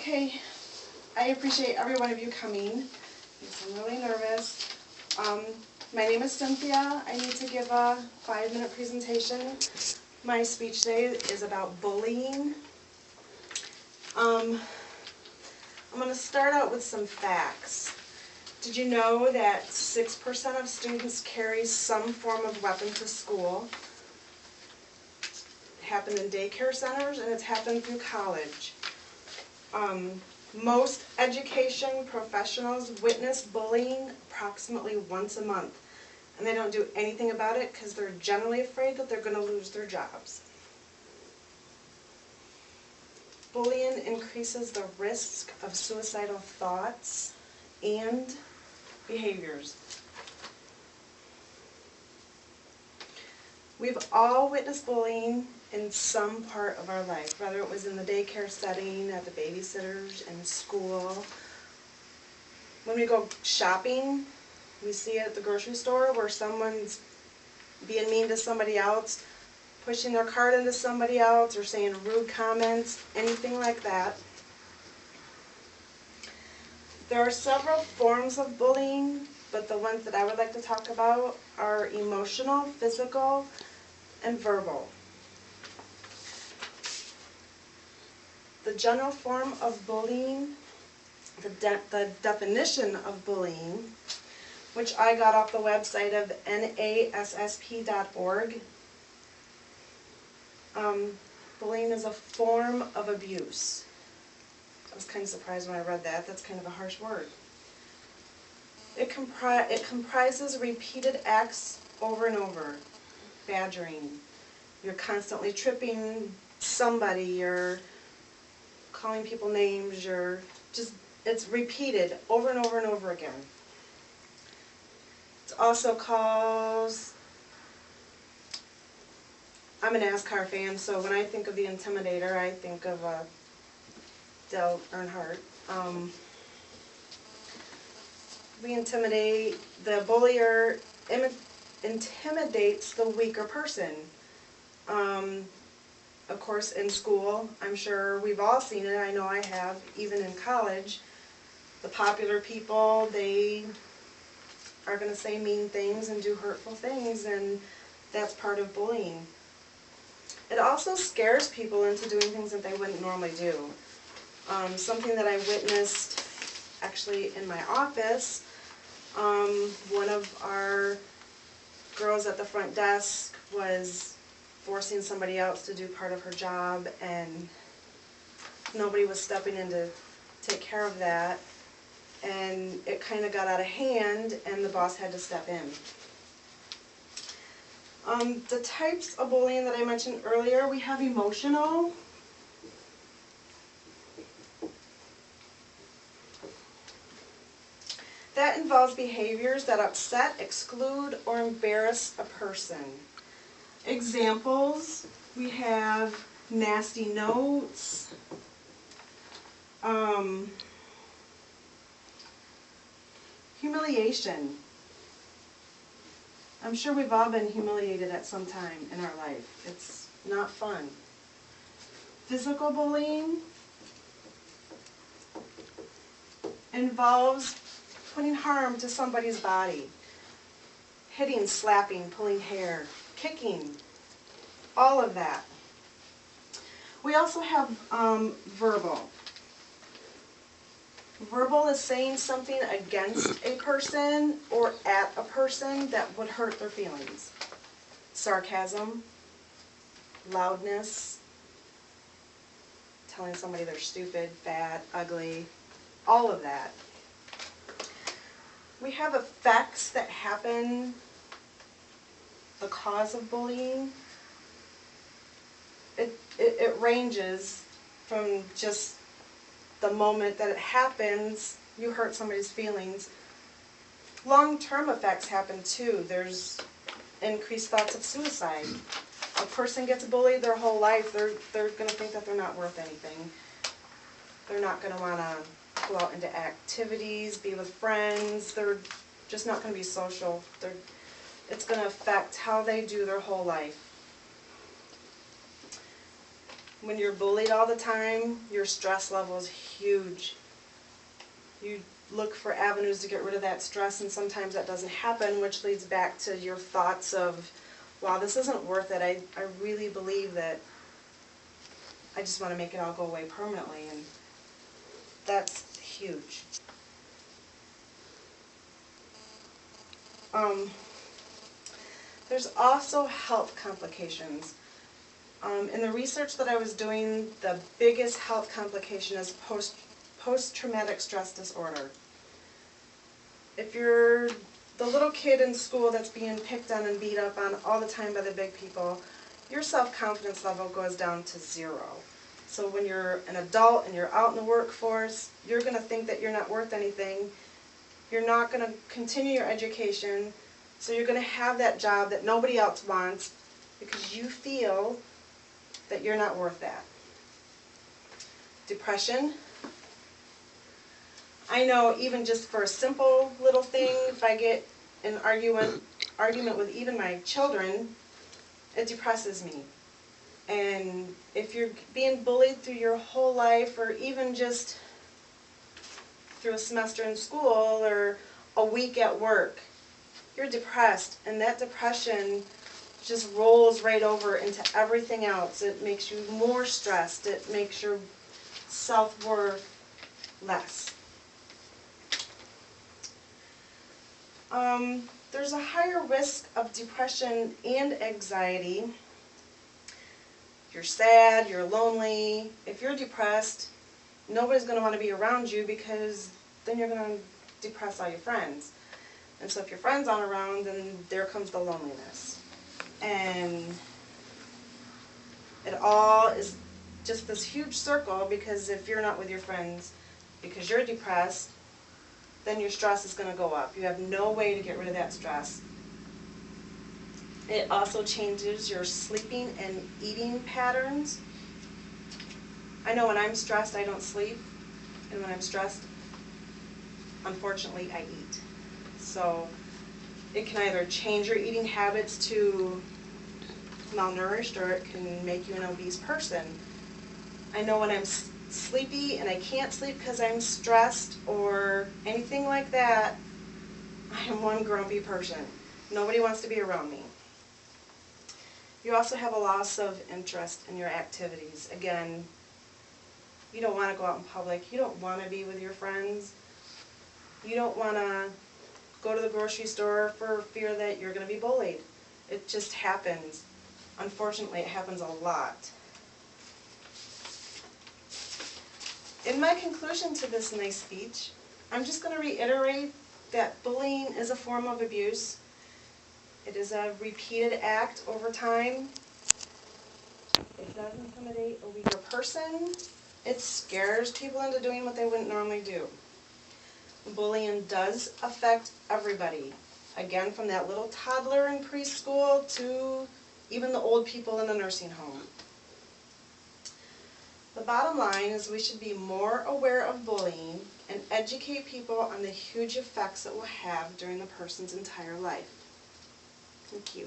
Okay, I appreciate every one of you coming. I'm really nervous. My name is Cynthia. I need to give a 5-minute presentation. My speech today is about bullying. I'm going to start out with some facts. Did you know that 6% of students carry some form of weapon to school? It happened in daycare centers, and it's happened through college. Most education professionals witness bullying approximately once a month, and they don't do anything about it because they're generally afraid that they're going to lose their jobs. Bullying increases the risk of suicidal thoughts and behaviors. We've all witnessed bullying in some part of our life, whether it was in the daycare setting, at the babysitters, in school. When we go shopping, we see it at the grocery store where someone's being mean to somebody else, pushing their cart into somebody else, or saying rude comments, anything like that. There are several forms of bullying, but the ones that I would like to talk about are emotional, physical, and verbal. The general form of bullying, the definition of bullying, which I got off the website of NASSP.org. Bullying is a form of abuse. I was kind of surprised when I read that. That's kind of a harsh word. It comprises repeated acts over and over. Badgering. You're constantly tripping somebody. You're calling people names. It's repeated over and over and over again. It's also called, I'm a NASCAR fan, so when I think of the Intimidator, I think of Dale Earnhardt. The bullier intimidates the weaker person. Of course, in school, I'm sure we've all seen it. I know I have, even in college. The popular people, they are going to say mean things and do hurtful things, and that's part of bullying. It also scares people into doing things that they wouldn't normally do. Something that I witnessed actually in my office, one of our girls at the front desk was forcing somebody else to do part of her job, and nobody was stepping in to take care of that, and it kind of got out of hand, and the boss had to step in. The types of bullying that I mentioned earlier, we have emotional. That involves behaviors that upset, exclude, or embarrass a person. Examples, we have nasty notes, humiliation. I'm sure we've all been humiliated at some time in our life. It's not fun. Physical bullying involves putting harm to somebody's body. Hitting, slapping, pulling hair, kicking, all of that. We also have verbal. Verbal is saying something against a person or at a person that would hurt their feelings. Sarcasm, loudness, telling somebody they're stupid, fat, ugly, all of that. We have effects that happen, the cause of bullying. It ranges from just the moment that it happens, you hurt somebody's feelings. Long-term effects happen too. There's increased thoughts of suicide. A person gets bullied their whole life, they're going to think that they're not worth anything. They're not going to want to go out into activities, be with friends. They're just not going to be social. It's going to affect how they do their whole life. When you're bullied all the time, your stress level is huge. You look for avenues to get rid of that stress, and sometimes that doesn't happen, which leads back to your thoughts of, wow, this isn't worth it. I really believe that I just want to make it all go away permanently, and that's huge. There's also health complications. In the research that I was doing, the biggest health complication is post-traumatic stress disorder. If you're the little kid in school that's being picked on and beat up on all the time by the big people, your self-confidence level goes down to 0. So when you're an adult and you're out in the workforce, you're going to think that you're not worth anything. You're not going to continue your education, so you're going to have that job that nobody else wants because you feel that you're not worth that. Depression. I know even just for a simple little thing, if I get in an argument with even my children, it depresses me. And if you're being bullied through your whole life, or even just through a semester in school or a week at work, you're depressed, and that depression just rolls right over into everything else. It makes you more stressed. It makes your self-worth less. There's a higher risk of depression and anxiety. You're sad, you're lonely. If you're depressed, nobody's going to want to be around you because then you're going to depress all your friends. And so if your friends aren't around, then there comes the loneliness. And it all is just this huge circle, because if you're not with your friends because you're depressed, then your stress is going to go up. You have no way to get rid of that stress. It also changes your sleeping and eating patterns. I know when I'm stressed, I don't sleep. And when I'm stressed, unfortunately, I eat. So it can either change your eating habits to malnourished, or it can make you an obese person. I know when I'm sleepy and I can't sleep because I'm stressed or anything like that, I am one grumpy person. Nobody wants to be around me. You also have a loss of interest in your activities. Again, you don't want to go out in public. You don't want to be with your friends. You don't want to go to the grocery store for fear that you're going to be bullied. It just happens. Unfortunately, it happens a lot. In my conclusion to this nice speech, I'm just going to reiterate that bullying is a form of abuse. It is a repeated act over time. It does intimidate a weaker person. It scares people into doing what they wouldn't normally do. Bullying does affect everybody. Again, from that little toddler in preschool to even the old people in the nursing home. The bottom line is we should be more aware of bullying and educate people on the huge effects it will have during the person's entire life. Thank you.